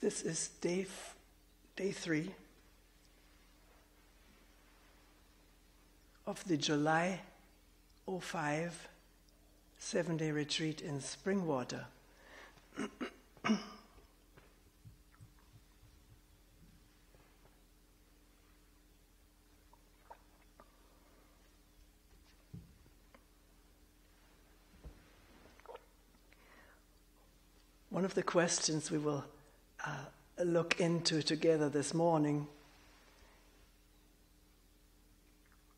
This is day 3 of the July 2005 7-day retreat in Springwater. One of the questions we will look into together this morning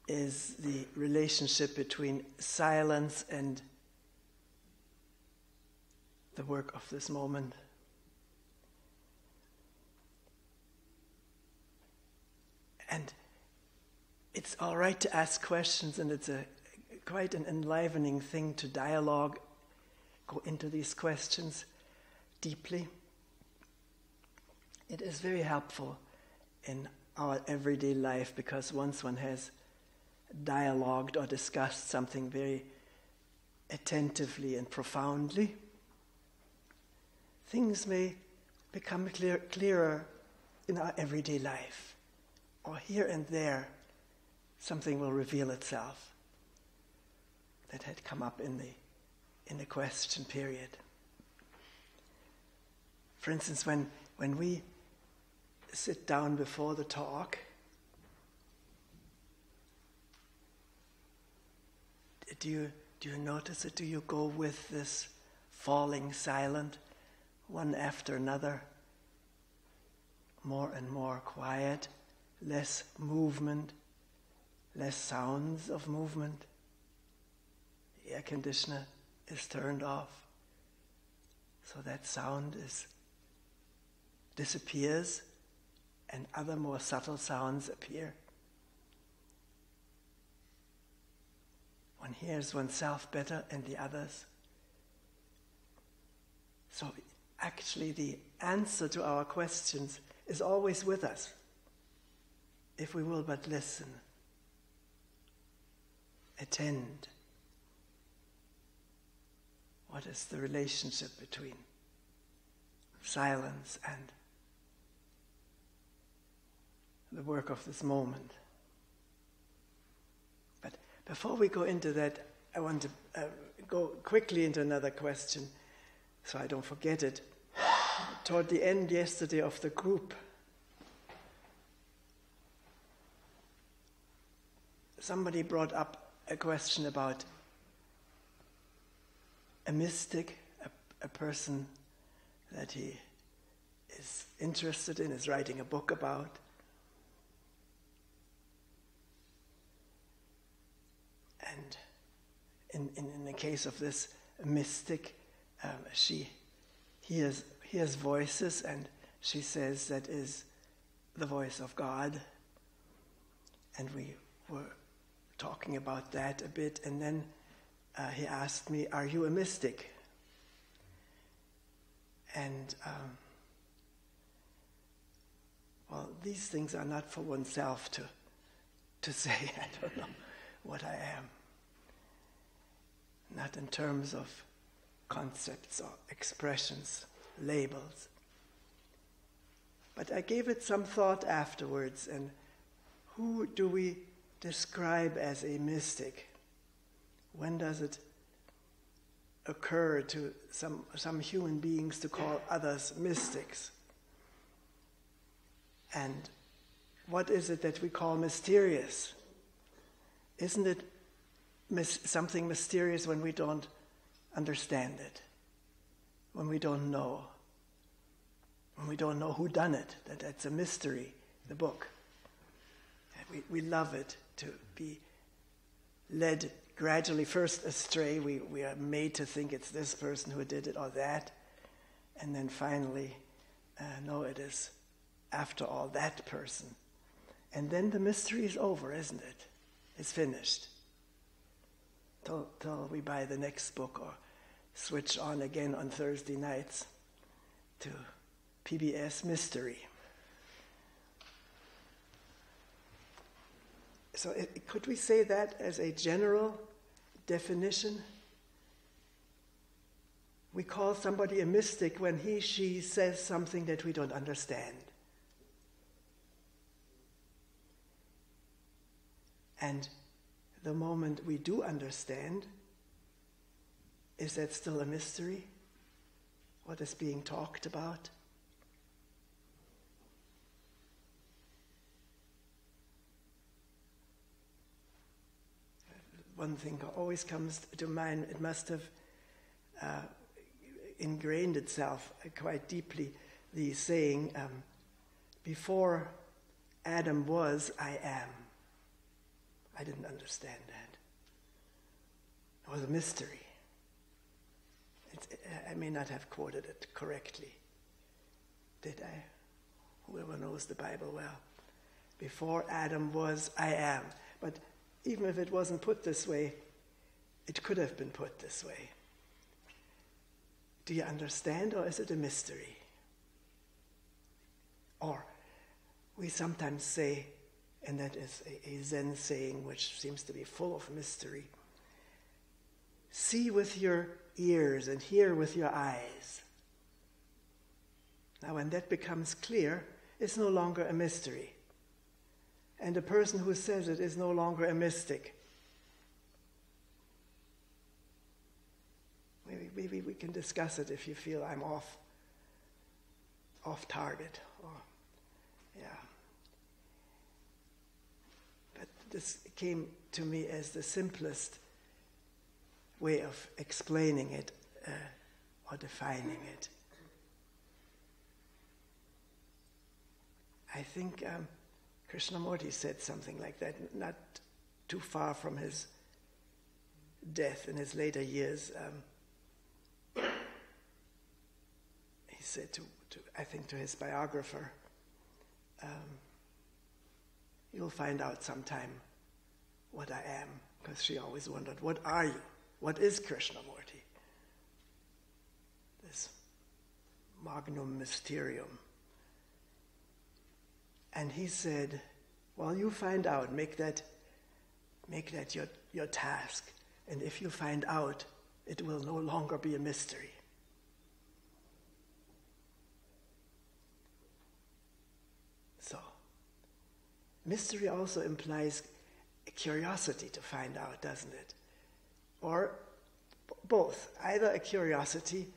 is the relationship between silence and the work of this moment. And it's all right to ask questions, and it's quite an enlivening thing to dialogue, go into these questions deeply. It is very helpful in our everyday life, because once one has dialogued or discussed something very attentively and profoundly, things may become clearer in our everyday life, or here and there something will reveal itself that had come up in the question period. For instance, when we sit down before the talk, do you notice it? Do you go with this falling silent, one after another, more and more quiet, less movement, less sounds of movement? The air conditioner is turned off, so that sound disappears and other more subtle sounds appear. One hears oneself better and the others. So actually the answer to our questions is always with us, if we will but listen, attend. What is the relationship between silence and the work of this moment? But before we go into that, I want to go quickly into another question, so I don't forget it. Toward the end yesterday of the group, somebody brought up a question about a mystic, a person that he is interested in, is writing a book about. And in the case of this mystic, she hears voices, and she says that is the voice of God. And we were talking about that a bit, and then he asked me, "Are you a mystic?" And well, these things are not for oneself to say. I don't know what I am. Not in terms of concepts or expressions, labels. But I gave it some thought afterwards, and who do we describe as a mystic? When does it occur to some human beings to call others mystics? And what is it that we call mysterious? Isn't it something mysterious when we don't understand it, when we don't know who done it? That's a mystery, the book. We love it to be led gradually, first astray. We are made to think it's this person who did it or that, and then finally, no, it is after all that person. And then the mystery is over, isn't it? It's finished. Till we buy the next book or switch on again on Thursday nights to PBS Mystery. So could we say that as a general definition? We call somebody a mystic when he, she says something that we don't understand. And the moment we do understand, is that still a mystery? What is being talked about? One thing always comes to mind, it must have ingrained itself quite deeply, the saying, before Adam was, I am. I didn't understand that. It was a mystery. I may not have quoted it correctly. Did I? Whoever knows the Bible well. Before Adam was, I am. But even if it wasn't put this way, it could have been put this way. Do you understand, or is it a mystery? Or we sometimes say, and that is a Zen saying which seems to be full of mystery, see with your ears and hear with your eyes. Now when that becomes clear, it's no longer a mystery. And the person who says it is no longer a mystic. Maybe we can discuss it if you feel I'm off target. But this came to me as the simplest way of explaining it or defining it. I think Krishnamurti said something like that, not too far from his death in his later years. He said to his biographer, you'll find out sometime what I am, because she always wondered, what are you? What is Krishnamurti? This magnum mysterium. And he said, well, you find out, make that your task. And if you find out, it will no longer be a mystery. So, mystery also implies a curiosity to find out, doesn't it? Or both, either a curiosity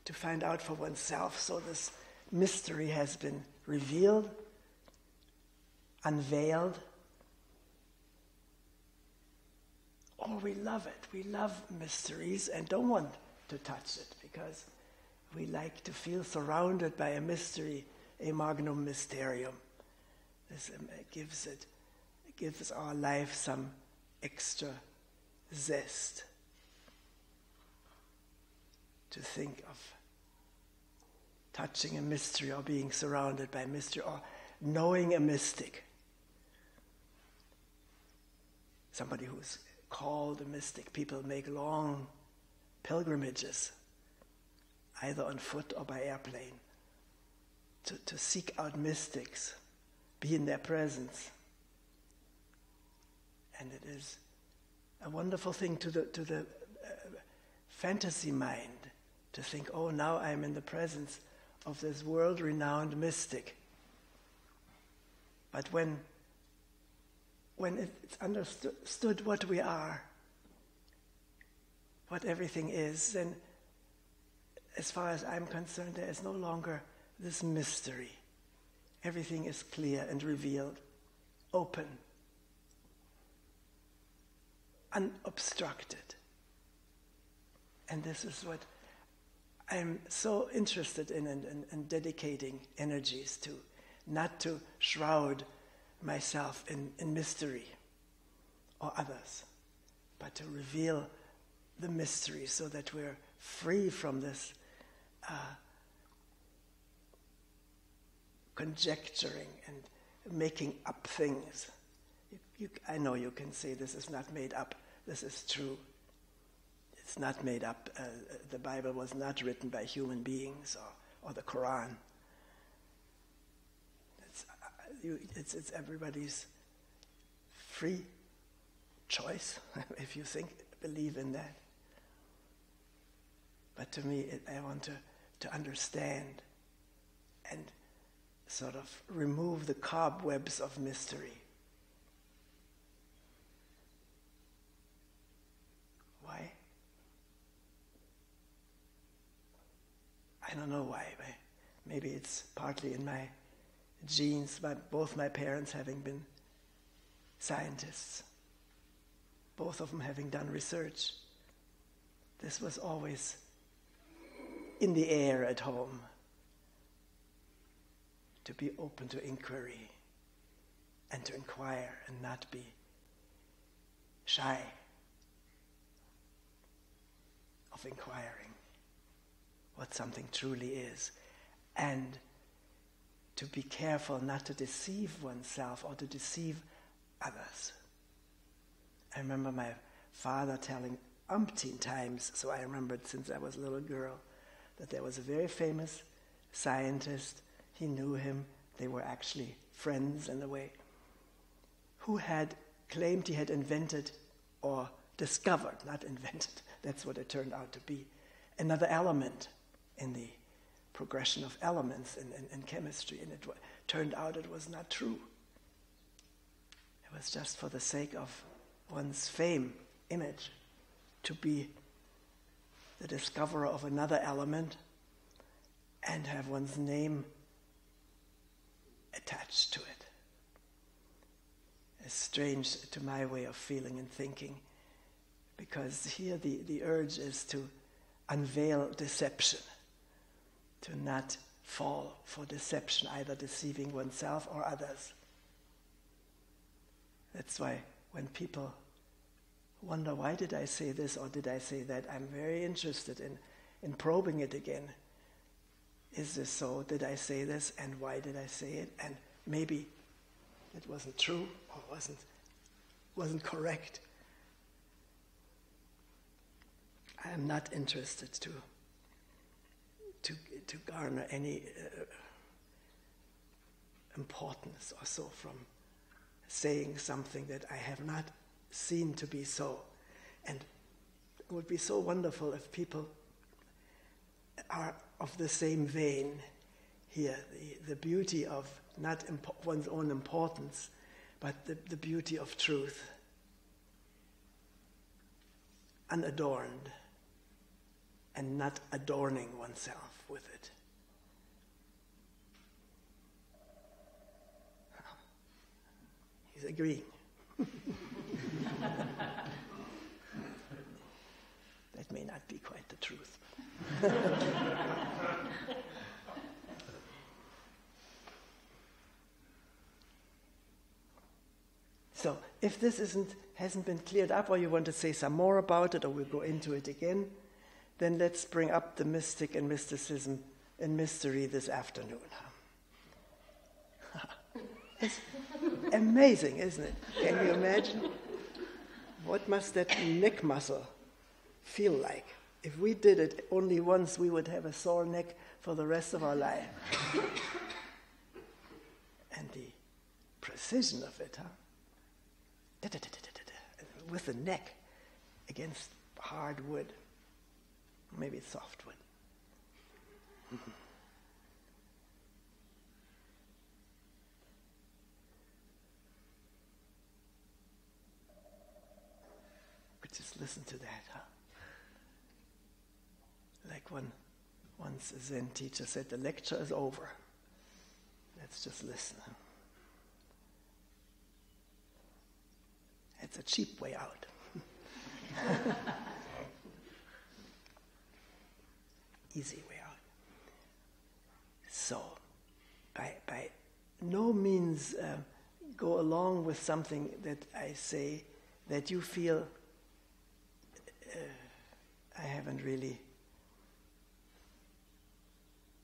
to find out for oneself, so this mystery has been revealed, unveiled, or we love it. We love mysteries and don't want to touch it because we like to feel surrounded by a mystery, a magnum mysterium. This gives our life some extra zest to think of touching a mystery or being surrounded by mystery or knowing a mystic. Somebody who's called a mystic. People make long pilgrimages, either on foot or by airplane, to seek out mystics, be in their presence. And it is a wonderful thing to the fantasy mind to think, oh, now I'm in the presence of this world-renowned mystic. But when it's understood what we are, what everything is, then as far as I'm concerned, there is no longer this mystery. Everything is clear and revealed, open, unobstructed. And this is what I'm so interested in and dedicating energies to, not to shroud myself in mystery or others, but to reveal the mystery so that we're free from this conjecturing and making up things. I know you can say this is not made up, this is true. It's not made up. The Bible was not written by human beings or the Quran. It's everybody's free choice, if you believe in that. But to me, I want to understand and sort of remove the cobwebs of mystery. Why? I don't know why. Maybe it's partly in my genes, both my parents having been scientists, both of them having done research. This was always in the air at home, to be open to inquiry and to inquire and not be shy of inquiring what something truly is, and to be careful not to deceive oneself or to deceive others. I remember my father telling umpteen times, so I remembered since I was a little girl, that there was a very famous scientist, he knew him, they were actually friends in a way, who had claimed he had invented or discovered, not invented, that's what it turned out to be, another element in the progression of elements in chemistry, and it turned out it was not true. It was just for the sake of one's fame, image, to be the discoverer of another element and have one's name attached to it. It's strange to my way of feeling and thinking, because here the urge is to unveil deception, to not fall for deception, either deceiving oneself or others. That's why when people wonder, why did I say this or did I say that, I'm very interested in probing it again. Is this so? Did I say this? And why did I say it? And maybe it wasn't true or wasn't correct. I am not interested to garner any importance or so from saying something that I have not seen to be so. And it would be so wonderful if people are of the same vein here, the beauty of not one's own importance, but the beauty of truth, unadorned, and not adorning oneself with it. He's agreeing. That may not be quite the truth. So, if this hasn't been cleared up, or you want to say some more about it, or we'll go into it again, then let's bring up the mystic and mysticism and mystery this afternoon. It's amazing, isn't it? Can you imagine? What must that neck muscle feel like? If we did it only once, we would have a sore neck for the rest of our life. And the precision of it, with the neck against hard wood. Maybe it's soft wood. But just listen to that, Like once a Zen teacher said, the lecture is over. Let's just listen. It's a cheap way out. Easy way out. So, by no means go along with something that I say that you feel I haven't really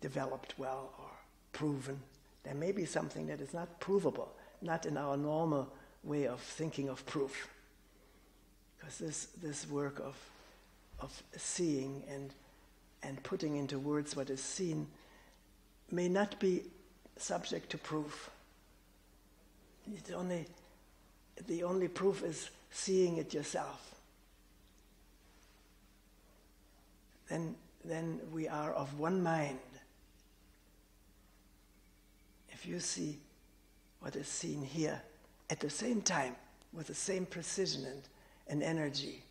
developed well or proven. There may be something that is not provable, not in our normal way of thinking of proof. Because this work of seeing and putting into words what is seen may not be subject to proof. The only proof is seeing it yourself. Then then we are of one mind. If you see what is seen here at the same time, with the same precision and energy,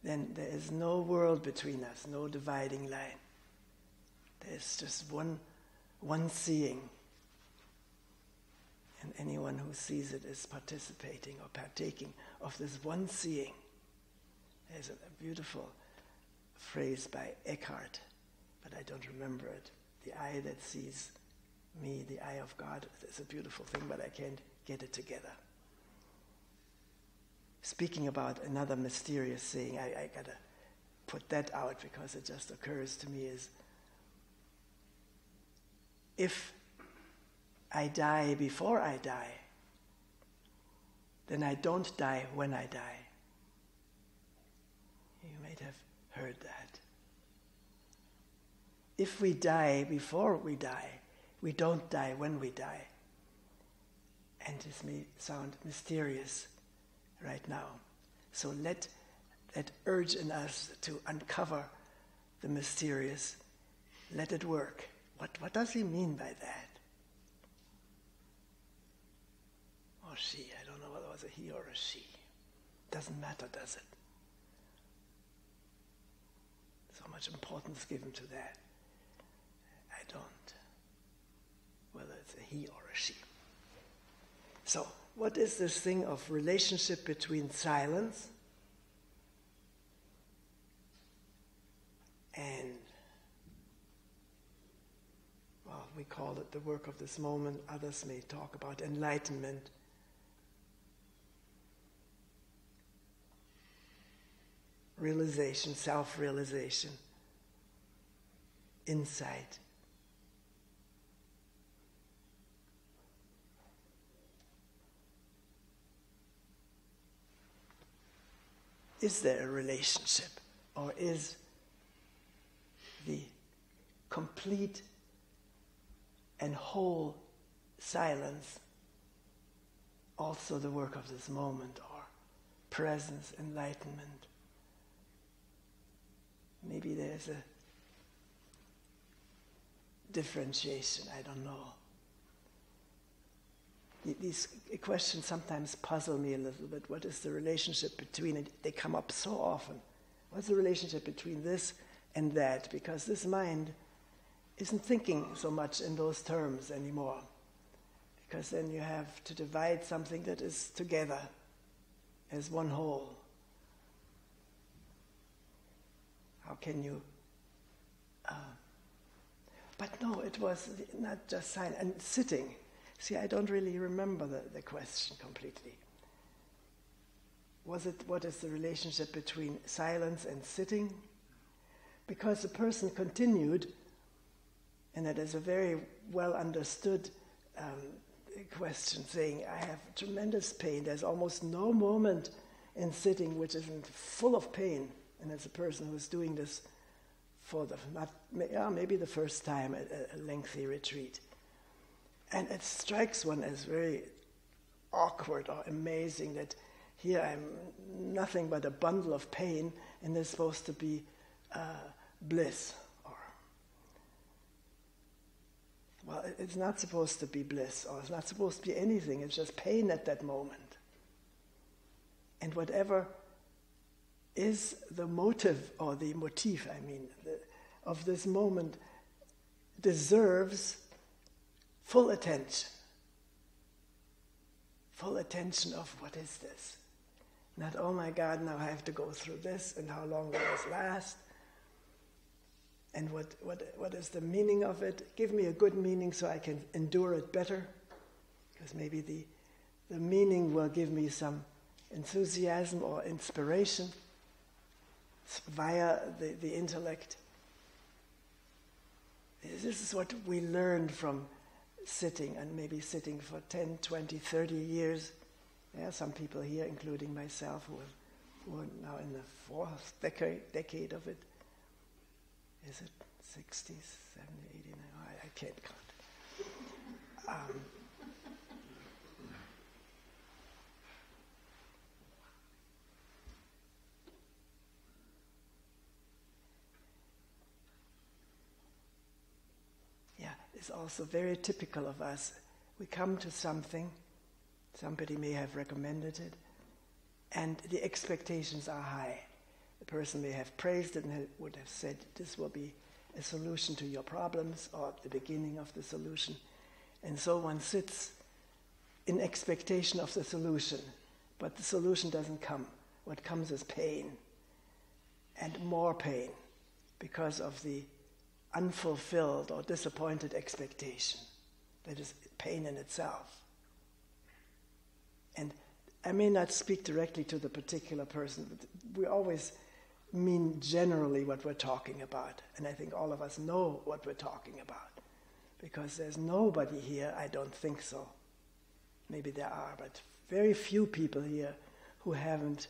then there is no world between us, no dividing line. There's just one seeing. And anyone who sees it is participating or partaking of this one seeing. There's a beautiful phrase by Eckhart, but I don't remember it. The eye that sees me, the eye of God. It's a beautiful thing, but I can't get it together. Speaking about another mysterious saying, I gotta put that out because it just occurs to me, is if I die before I die, then I don't die when I die. You might have heard that. If we die before we die, we don't die when we die. And this may sound mysterious right now. So let that urge in us to uncover the mysterious, let it work. What does he mean by that? Or she, I don't know whether it was a he or a she. Doesn't matter, does it? So much importance given to that. I don't. Whether it's a he or a she. So, what is this thing of relationship between silence and, well, we call it the work of this moment. Others may talk about enlightenment. Realization, self-realization, insight. Is there a relationship, or is the complete and whole silence also the work of this moment, or presence, enlightenment? Maybe there's a differentiation, I don't know. These questions sometimes puzzle me a little bit. What is the relationship between it? They come up so often. What's the relationship between this and that? Because this mind isn't thinking so much in those terms anymore. Because then you have to divide something that is together as one whole. How can you... but no, it was not just silence. And sitting. See, I don't really remember the question completely. Was it, what is the relationship between silence and sitting? Because the person continued, and that is a very well understood question, saying, I have tremendous pain. There's almost no moment in sitting which isn't full of pain. And as a person who's doing this for maybe the first time at a lengthy retreat. And it strikes one as very awkward or amazing that here I'm nothing but a bundle of pain, and there's supposed to be bliss. Well, it's not supposed to be bliss, or it's not supposed to be anything. It's just pain at that moment. And whatever is the motive, or the motif, of this moment deserves full attention. Full attention of what is this? Not, oh my God, now I have to go through this, and how long will this last? And what is the meaning of it? Give me a good meaning so I can endure it better. Because maybe the meaning will give me some enthusiasm or inspiration via the intellect. This is what we learned from sitting, and maybe sitting for 10, 20, 30 years. There are some people here, including myself, who are now in the fourth decade of it. Is it 60, 70, 80? I can't count. is also very typical of us. We come to something, somebody may have recommended it, and the expectations are high. The person may have praised it and would have said, this will be a solution to your problems, or the beginning of the solution. And so one sits in expectation of the solution, but the solution doesn't come. What comes is pain, and more pain, because of the unfulfilled or disappointed expectation. That is pain in itself. And I may not speak directly to the particular person, but we always mean generally what we're talking about. And I think all of us know what we're talking about. Because there's nobody here, I don't think so. Maybe there are, but very few people here who haven't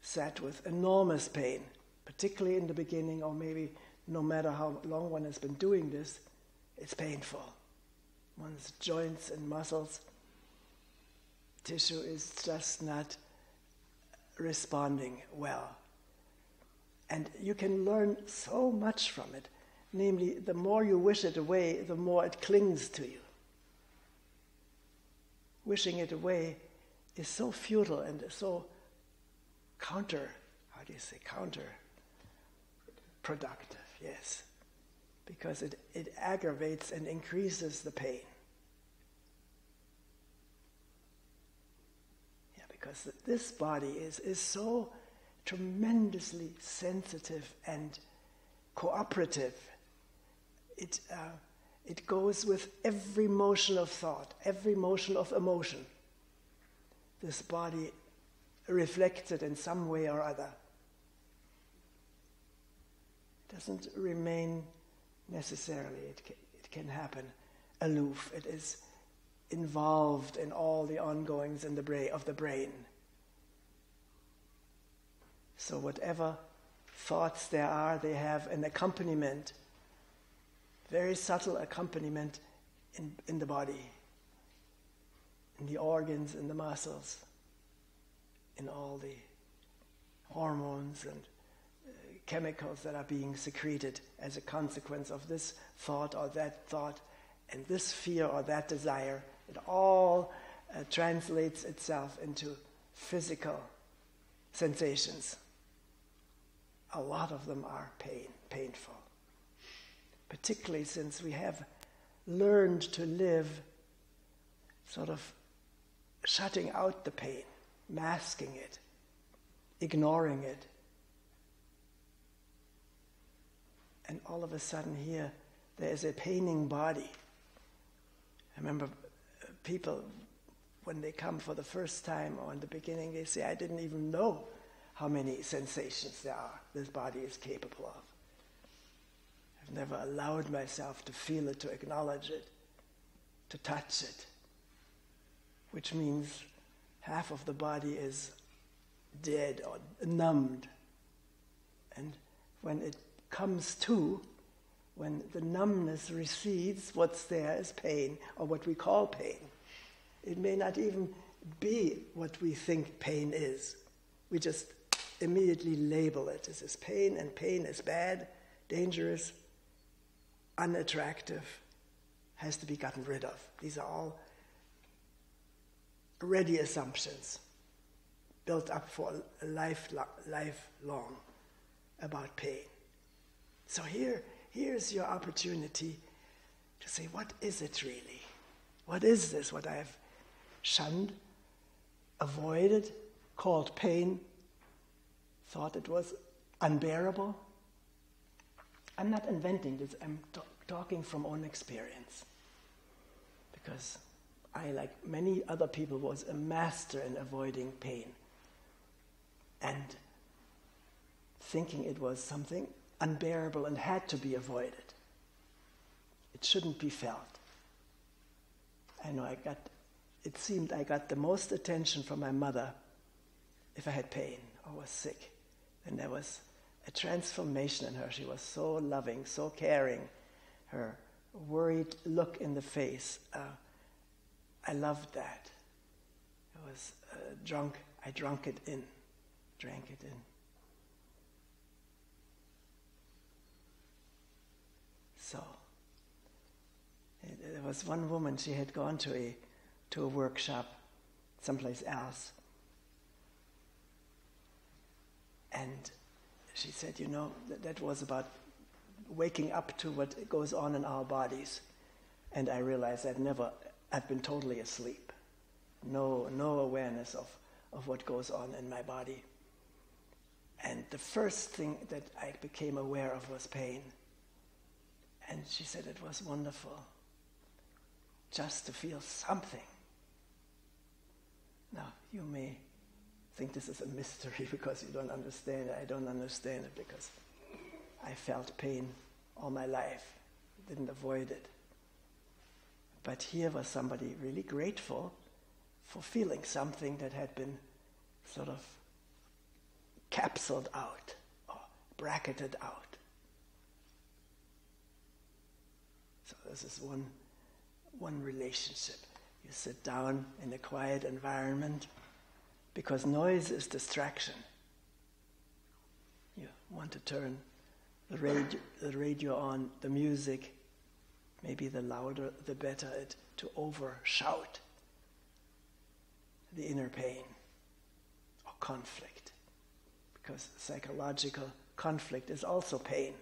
sat with enormous pain, particularly in the beginning, or maybe no matter how long one has been doing this, it's painful. One's joints and muscles, tissue is just not responding well. And you can learn so much from it. Namely, the more you wish it away, the more it clings to you. Wishing it away is so futile and so counterproductive, yes. Because it aggravates and increases the pain. Yeah, because this body is so tremendously sensitive and cooperative. It goes with every motion of thought, every motion of emotion. This body reflects it in some way or other. It doesn't remain necessarily. It can happen aloof. It is involved in all the ongoings in of the brain. So whatever thoughts there are, they have an accompaniment, very subtle accompaniment in the body, in the organs, in the muscles, in all the hormones and chemicals that are being secreted as a consequence of this thought or that thought, and this fear or that desire. It all translates itself into physical sensations. A lot of them are painful. Particularly since we have learned to live sort of shutting out the pain, masking it, ignoring it. And all of a sudden here, there is a paining body. I remember people, when they come for the first time or in the beginning, they say, I didn't even know how many sensations there are this body is capable of. I've never allowed myself to feel it, to acknowledge it, to touch it, which means half of the body is dead or numbed. And when it comes to, when the numbness recedes, what's there is pain, or what we call pain. It may not even be what we think pain is. We just immediately label it as pain, and pain is bad, dangerous, unattractive, has to be gotten rid of. These are all ready assumptions built up for a lifelong about pain. So here's your opportunity to say, what is it really? What is this, what I have shunned, avoided, called pain, thought it was unbearable? I'm not inventing this, I'm talking from own experience. Because I, like many other people, was a master in avoiding pain and thinking it was something unbearable and had to be avoided. It shouldn't be felt. I know it seemed I got the most attention from my mother if I had pain or was sick. And there was a transformation in her. She was so loving, so caring. Her worried look in the face, I loved that. It was I drank it in. So, was one woman, she had gone to a workshop someplace else. And she said, that was about waking up to what goes on in our bodies. And I realized I've been totally asleep. No awareness of what goes on in my body. And the first thing that I became aware of was pain. And she said it was wonderful just to feel something. Now, you may think this is a mystery because you don't understand it. I don't understand it because I felt pain all my life, didn't avoid it. But here was somebody really grateful for feeling something that had been sort of capsuled out or bracketed out. So this is one relationship. You sit down in a quiet environment because noise is distraction. You want to turn the radio on, the music, maybe the louder the better, to overshout the inner pain or conflict. Because psychological conflict is also pain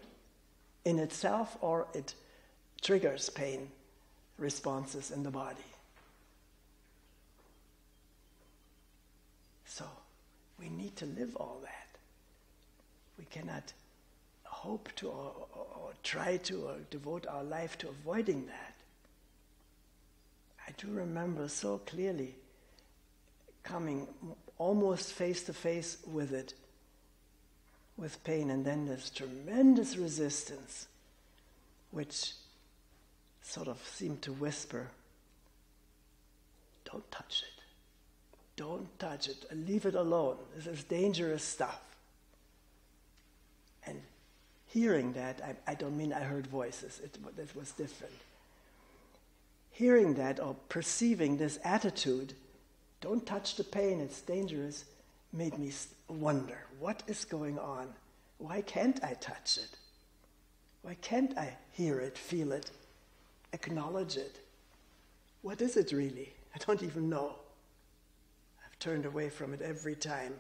in itself, or it triggers pain responses in the body. So we need to live all that. We cannot hope to or try to or devote our life to avoiding that. I do remember so clearly coming almost face to face with it, with pain, and then this tremendous resistance which sort of seemed to whisper, don't touch it. Don't touch it. Leave it alone. This is dangerous stuff. And hearing that, I don't mean I heard voices. It was different. Hearing that or perceiving this attitude, don't touch the pain, it's dangerous, made me wonder, what is going on? Why can't I touch it? Why can't I hear it, feel it, acknowledge it? What is it really? I don't even know. I've turned away from it every time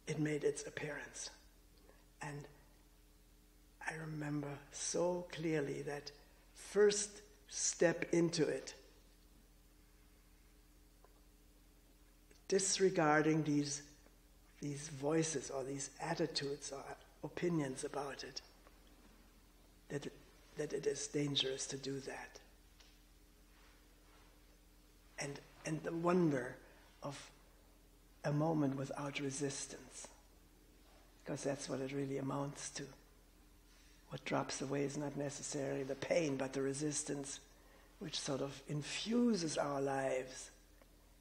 it made its appearance. And I remember so clearly that first step into it, disregarding these voices or these attitudes or opinions about it, that it is dangerous to do that. And the wonder of a moment without resistance, because that's what it really amounts to. What drops away is not necessarily the pain, but the resistance which sort of infuses our lives.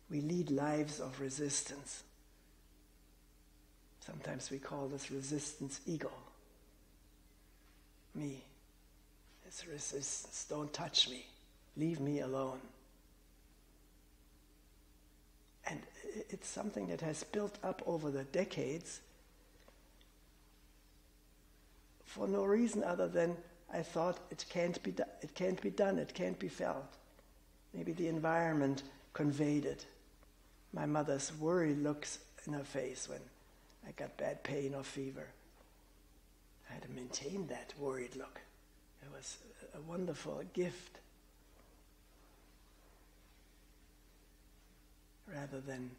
We lead lives of resistance. Sometimes we call this resistance ego. Me. It's resistance. Don't touch me. Leave me alone. And it's something that has built up over the decades for no reason other than I thought it can't be done, it can't be felt. Maybe the environment conveyed it. My mother's worried looks in her face when I got bad pain or fever. I had to maintain that worried look. It was a wonderful gift. Rather than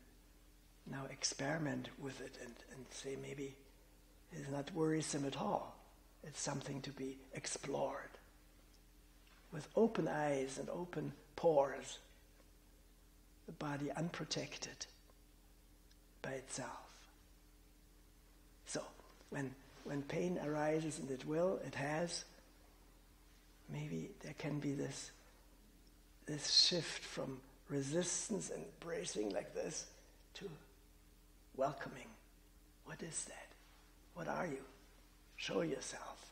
now experiment with it and say maybe it's not worrisome at all. It's something to be explored with open eyes and open pores, the body unprotected by itself. So when pain arises, and it has, maybe there can be this shift from resistance and bracing like this to welcoming. What is that? What are you? Show yourself.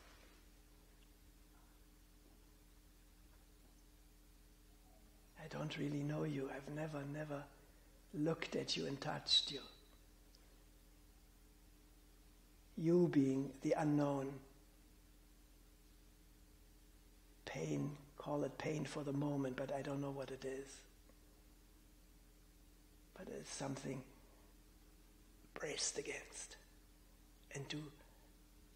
I don't really know you. I've never looked at you and touched you. You being the unknown. Pain call it pain for the moment, but I don't know what it is. But it's something braced against. And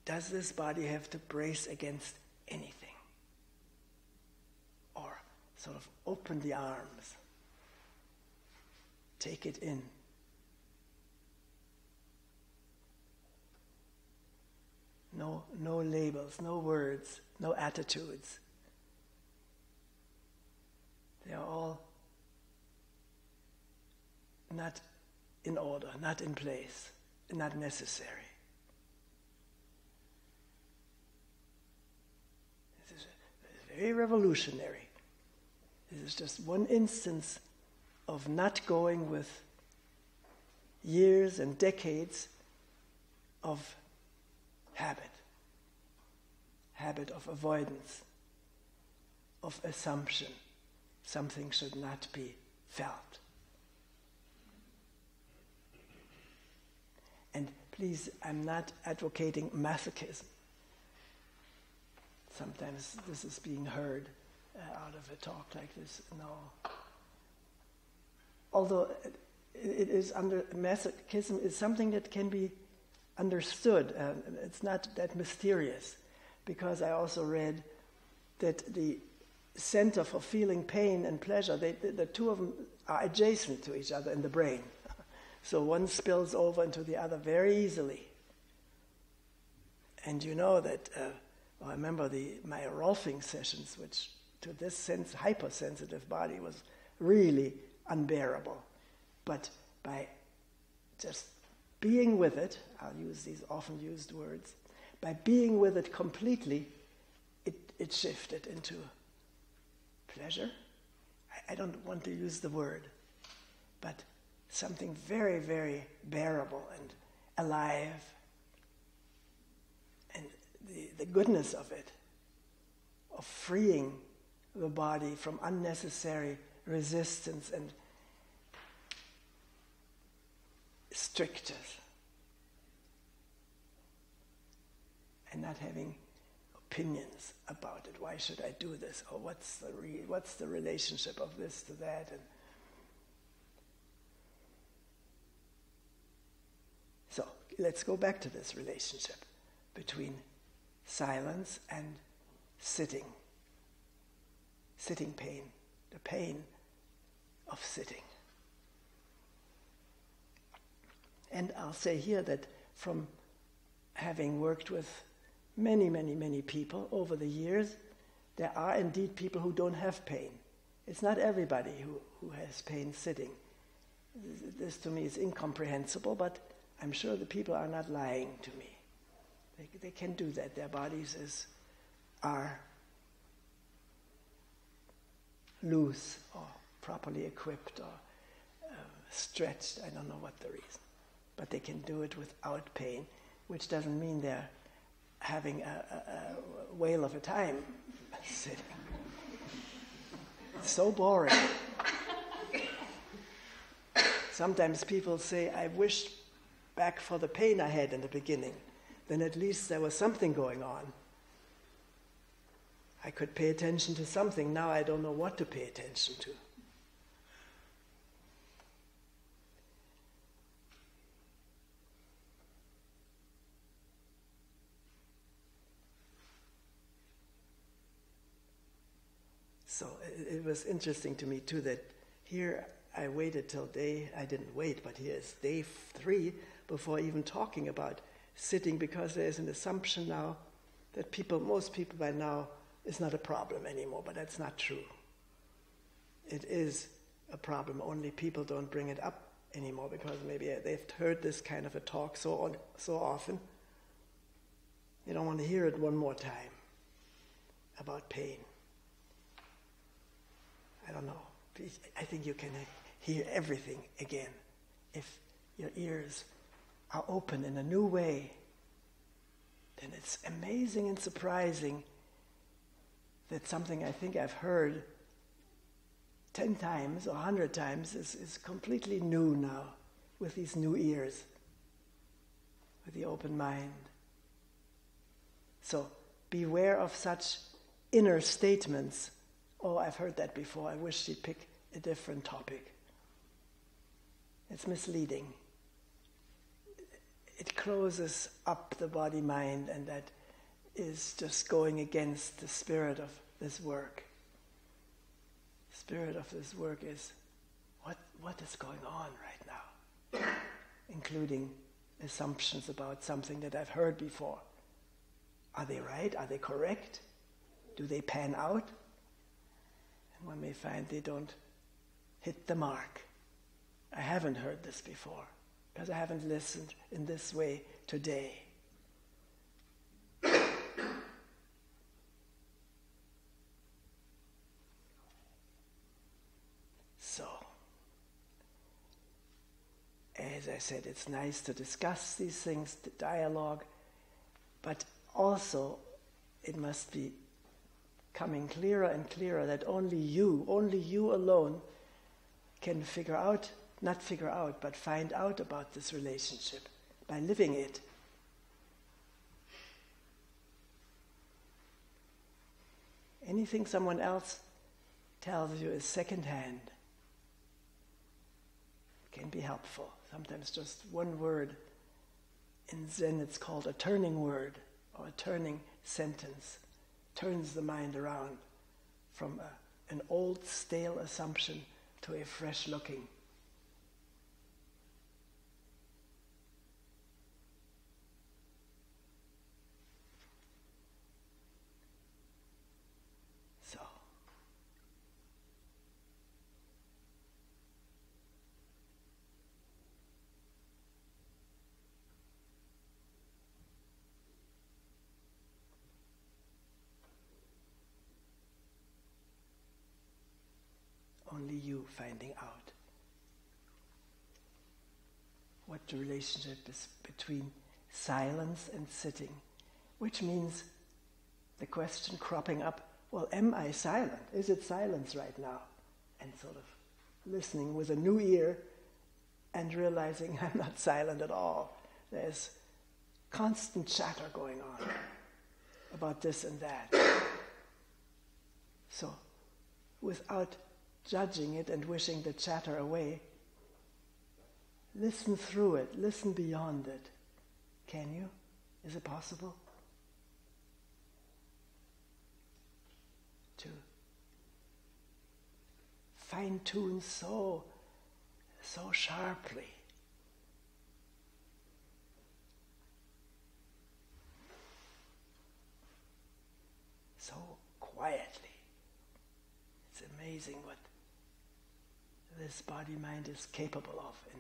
does this body have to brace against anything? Or sort of open the arms, take it in. No labels, no words, no attitudes. They are all not in order, not in place, not necessary. This is very revolutionary. This is just one instance of not going with years and decades of habit of avoidance, of assumption. Something should not be felt. And please, I'm not advocating masochism. Sometimes this is being heard out of a talk like this. No. Although it is masochism is something that can be understood. It's not that mysterious, because I also read that the center for feeling pain and pleasure, the two of them are adjacent to each other in the brain. So one spills over into the other very easily. And you know that, I remember my Rolfing sessions, which to this hypersensitive body was really unbearable. But by just being with it, I'll use these often used words, by being with it completely, it shifted into pleasure. I don't want to use the word, but something very, very bearable and alive. And the goodness of it, of freeing the body from unnecessary resistance and strictures, and not having opinions about it. Why should I do this? Or what's the relationship of this to that? And so let's go back to this relationship between silence and sitting pain, the pain of sitting. And I'll say here that from having worked with many, many, many people over the years, there are indeed people who don't have pain. It's not everybody who has pain sitting. This to me is incomprehensible, but I'm sure the people are not lying to me. They can do that. Their bodies are loose or properly equipped or stretched. I don't know what the reason. But they can do it without pain, which doesn't mean they're having a whale of a time sitting. It's so boring. Sometimes people say, I wish back for the pain I had in the beginning. Then at least there was something going on. I could pay attention to something. Now I don't know what to pay attention to. So it was interesting to me too that here I waited till I didn't wait, but here's day 3 before even talking about sitting, because there's an assumption now that most people by now, is not a problem anymore, but that's not true. It is a problem, only people don't bring it up anymore because maybe they've heard this kind of a talk so often. They don't want to hear it one more time about pain. I don't know. I think you can hear everything again if your ears are open in a new way. Then it's amazing and surprising that something I think I've heard 10 times or 100 times is completely new now with these new ears, with the open mind. So beware of such inner statements oh, I've heard that before, I wish she'd pick a different topic. It's misleading. It closes up the body-mind, and that is just going against the spirit of this work. The spirit of this work is what is going on right now, including assumptions about something that I've heard before. Are they right? Are they correct? Do they pan out? And one may find they don't hit the mark. I haven't heard this before, because I haven't listened in this way today. So, as I said, it's nice to discuss these things, to dialogue, but also it must be coming clearer and clearer that only you alone can but find out about this relationship by living it. Anything someone else tells you is secondhand. Can be helpful. Sometimes just one word. In Zen it's called a turning word or a turning sentence. Turns the mind around from an old stale assumption to a fresh looking. So, only you finding out what the relationship is between silence and sitting, which means the question cropping up, well, am I silent? Is it silence right now? And sort of listening with a new ear and realizing I'm not silent at all. There's constant chatter going on about this and that. So, without judging it and wishing the chatter away, listen through it, listen beyond it. Can you? Is it possible? To fine-tune so sharply. So quietly. It's amazing what this body-mind is capable of in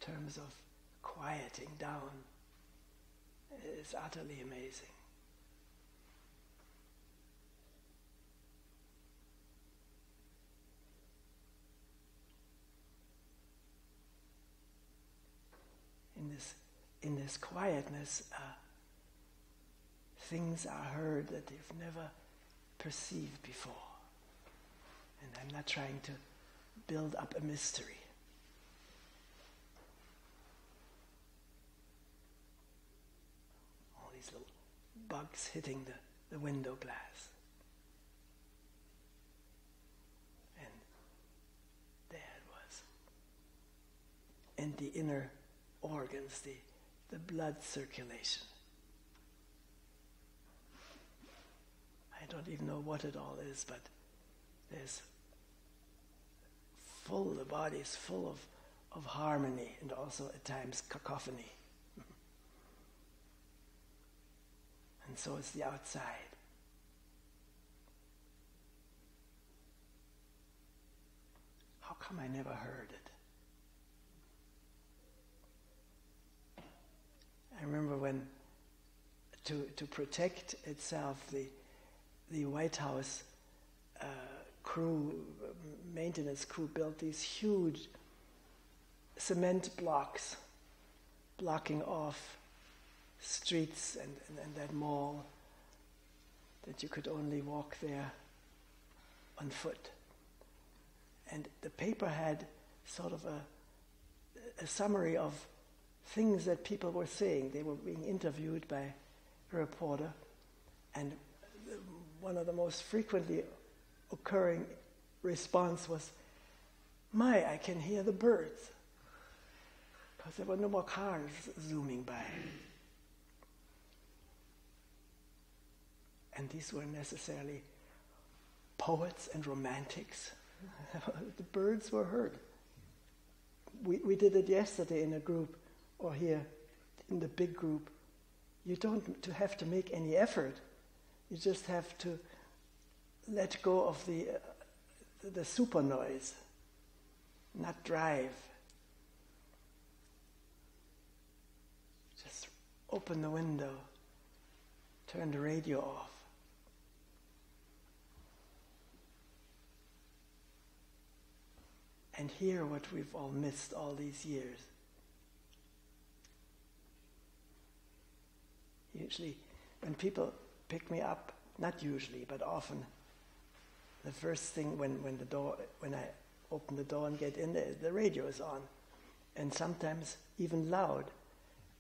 terms of quieting down. It's utterly amazing. In this quietness, things are heard that you've never perceived before. And I'm not trying to build up a mystery. All these little bugs hitting the window glass. And there it was. And the inner organs, the blood circulation. I don't even know what it all is, but the body is full of harmony and also at times cacophony. And so is the outside. How come I never heard it? I remember when, to protect itself, the White House maintenance crew built these huge cement blocks blocking off streets and that mall, that you could only walk there on foot. And the paper had sort of a summary of things that people were saying. They were being interviewed by a reporter, and one of the most frequently occurring response was, I can hear the birds. Because there were no more cars zooming by. And these were necessarily poets and romantics. The birds were heard. We did it yesterday in a group, or here in the big group. You don't have to make any effort. You just have to let go of the super noise, not drive. Just open the window, turn the radio off. And hear what we've all missed all these years. Usually, when people pick me up, not usually, but often, the first thing when I open the door and get in there, the radio is on, and sometimes even loud,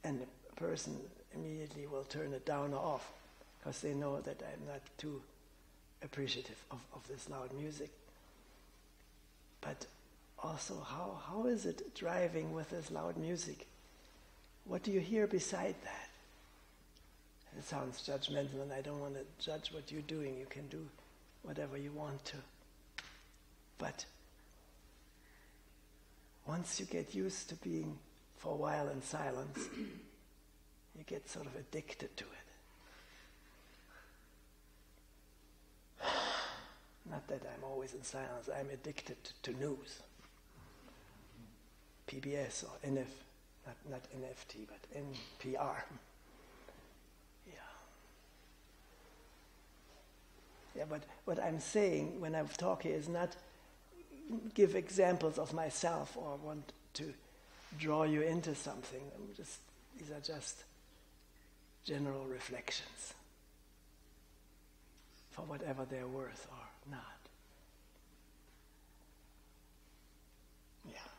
and a person immediately will turn it down or off, because they know that I'm not too appreciative of this loud music. But also, how is it driving with this loud music? What do you hear beside that? It sounds judgmental, and I don't want to judge what you're doing. You can do whatever you want to. But once you get used to being for a while in silence, you get sort of addicted to it. Not that I'm always in silence. I'm addicted to news. PBS or NF, not NFT, but NPR. Yeah, but what I'm saying when I talk here is not give examples of myself or want to draw you into something. These are just general reflections for whatever they're worth or not. Yeah.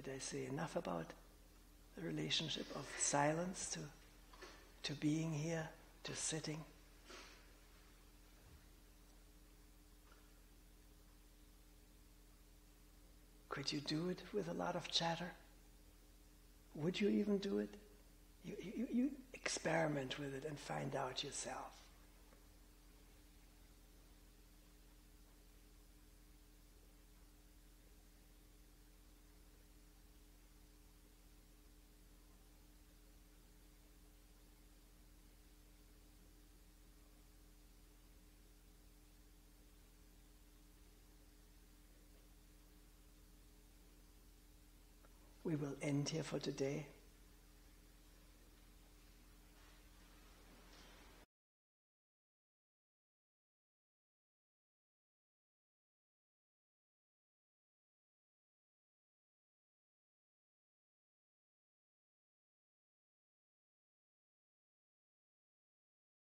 Did I say enough about the relationship of silence to being here, to sitting? Could you do it with a lot of chatter? Would you even do it? You experiment with it and find out yourself. We will end here for today.